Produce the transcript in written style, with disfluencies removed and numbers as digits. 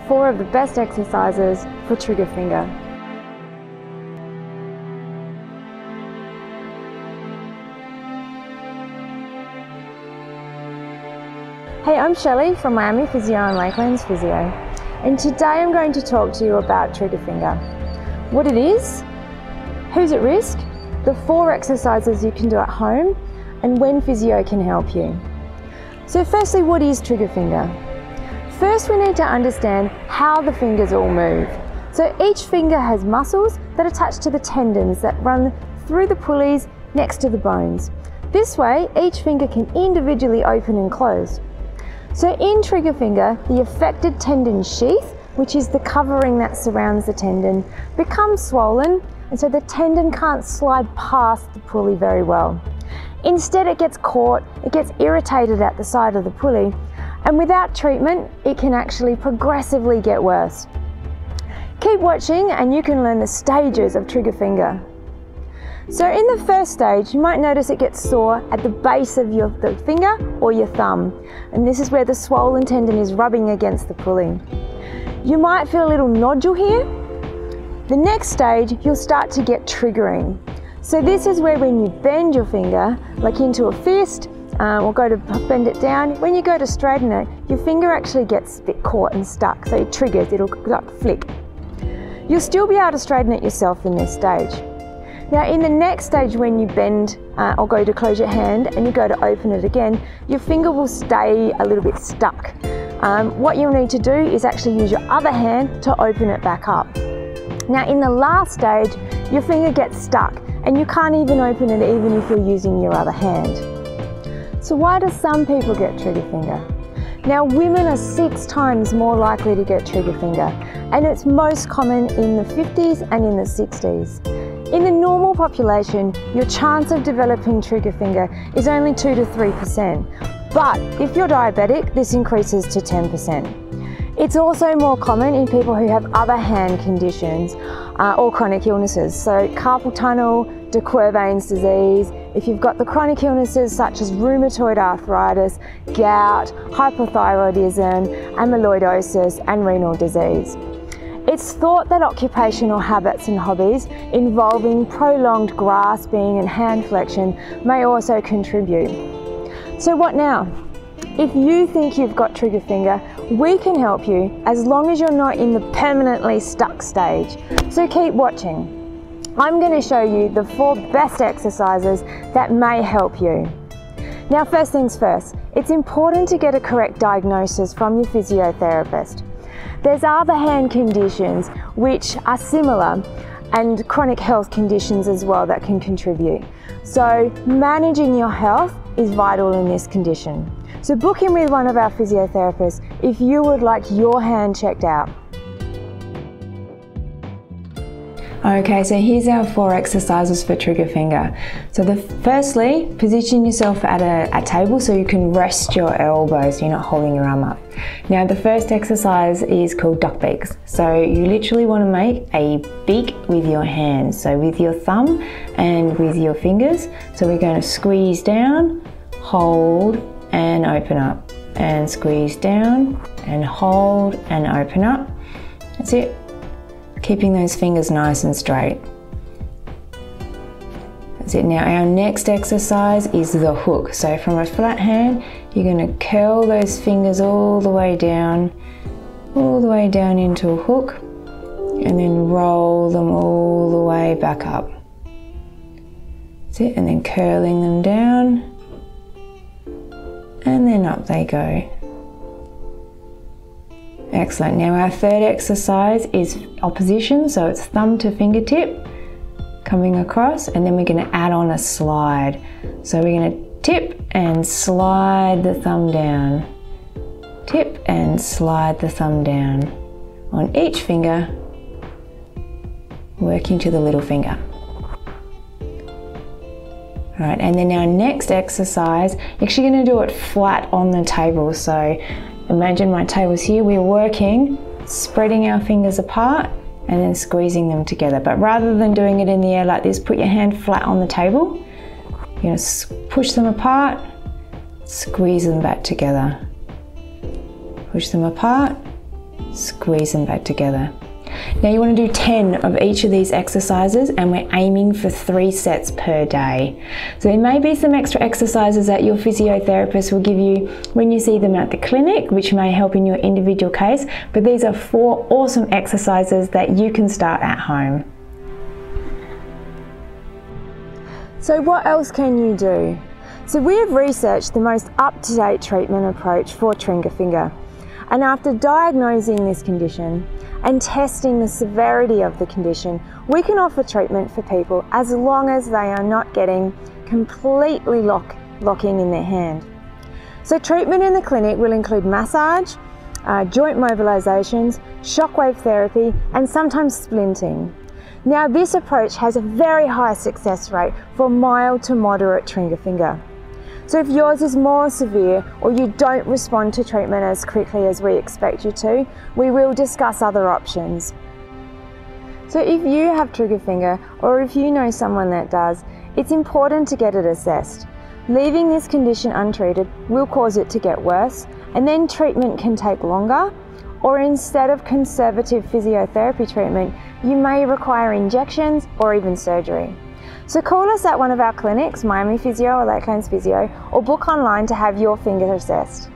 4 of the best exercises for trigger finger. Hey, I'm Shelley from Miami Physio and Lakelands Physio, and today I'm going to talk to you about trigger finger. What it is, who's at risk, the 4 exercises you can do at home, and when physio can help you. So firstly, what is trigger finger? First, we need to understand how the fingers all move. So each finger has muscles that attach to the tendons that run through the pulleys next to the bones. This way, each finger can individually open and close. So in trigger finger, the affected tendon sheath, which is the covering that surrounds the tendon, becomes swollen, and so the tendon can't slide past the pulley very well. Instead, it gets caught, it gets irritated at the side of the pulley, and without treatment, it can actually progressively get worse. Keep watching and you can learn the stages of trigger finger. So in the first stage, you might notice it gets sore at the base of the finger or your thumb, and this is where the swollen tendon is rubbing against the pulley. You might feel a little nodule here. The next stage, you'll start to get triggering. So this is where when you bend your finger, like into a fist, or go to bend it down, when you go to straighten it, your finger actually gets a bit caught and stuck, so it triggers, it'll like flick. You'll still be able to straighten it yourself in this stage. Now in the next stage, when you bend or go to close your hand and you go to open it again, your finger will stay a little bit stuck. What you'll need to do is actually use your other hand to open it back up. Now in the last stage, your finger gets stuck and you can't even open it even if you're using your other hand. So why do some people get trigger finger? Now women are 6 times more likely to get trigger finger, and it's most common in the 50s and in the 60s. In the normal population, your chance of developing trigger finger is only 2 to 3%, but if you're diabetic, this increases to 10%. It's also more common in people who have other hand conditions or chronic illnesses, so carpal tunnel, de Quervain's disease. If you've got the chronic illnesses such as rheumatoid arthritis, gout, hypothyroidism, amyloidosis, and renal disease. It's thought that occupational habits and hobbies involving prolonged grasping and hand flexion may also contribute. So what now? If you think you've got trigger finger, we can help you as long as you're not in the permanently stuck stage. So keep watching. I'm going to show you the 4 best exercises that may help you. Now first things first, it's important to get a correct diagnosis from your physiotherapist. There's other hand conditions which are similar and chronic health conditions as well that can contribute. So managing your health is vital in this condition. So book in with one of our physiotherapists if you would like your hand checked out. Okay, so here's our 4 exercises for trigger finger. So firstly, position yourself at a table so you can rest your elbows, you're not holding your arm up. Now the first exercise is called duck beaks. So you literally want to make a beak with your hands, so with your thumb and with your fingers. So we're going to squeeze down, hold and open up, and squeeze down and hold and open up. That's it. Keeping those fingers nice and straight. That's it. Now our next exercise is the hook. So from a flat hand, you're going to curl those fingers all the way down into a hook, and then roll them all the way back up. That's it. And then curling them down, and then up they go. Excellent. Now our third exercise is opposition, so it's thumb to fingertip coming across, and then we're going to add on a slide. So we're going to tip and slide the thumb down, tip and slide the thumb down on each finger, working to the little finger. All right, and then our next exercise, you're actually going to do it flat on the table. So imagine my table's here, we're working, spreading our fingers apart and then squeezing them together. But rather than doing it in the air like this, put your hand flat on the table. You're going to push them apart, squeeze them back together. Push them apart, squeeze them back together. Now you want to do 10 of each of these exercises, and we're aiming for 3 sets per day. So there may be some extra exercises that your physiotherapist will give you when you see them at the clinic, which may help in your individual case, but these are 4 awesome exercises that you can start at home. So what else can you do? So we have researched the most up-to-date treatment approach for trigger finger. And after diagnosing this condition and testing the severity of the condition, we can offer treatment for people as long as they are not getting completely locking in their hand. So treatment in the clinic will include massage, joint mobilizations, shockwave therapy, and sometimes splinting. Now this approach has a very high success rate for mild to moderate trigger finger. So if yours is more severe or you don't respond to treatment as quickly as we expect you to, we will discuss other options. So if you have trigger finger, or if you know someone that does, it's important to get it assessed. Leaving this condition untreated will cause it to get worse, and then treatment can take longer, or instead of conservative physiotherapy treatment, you may require injections or even surgery. So call us at one of our clinics, Miami Physio or Lakelands Physio, or book online to have your finger assessed.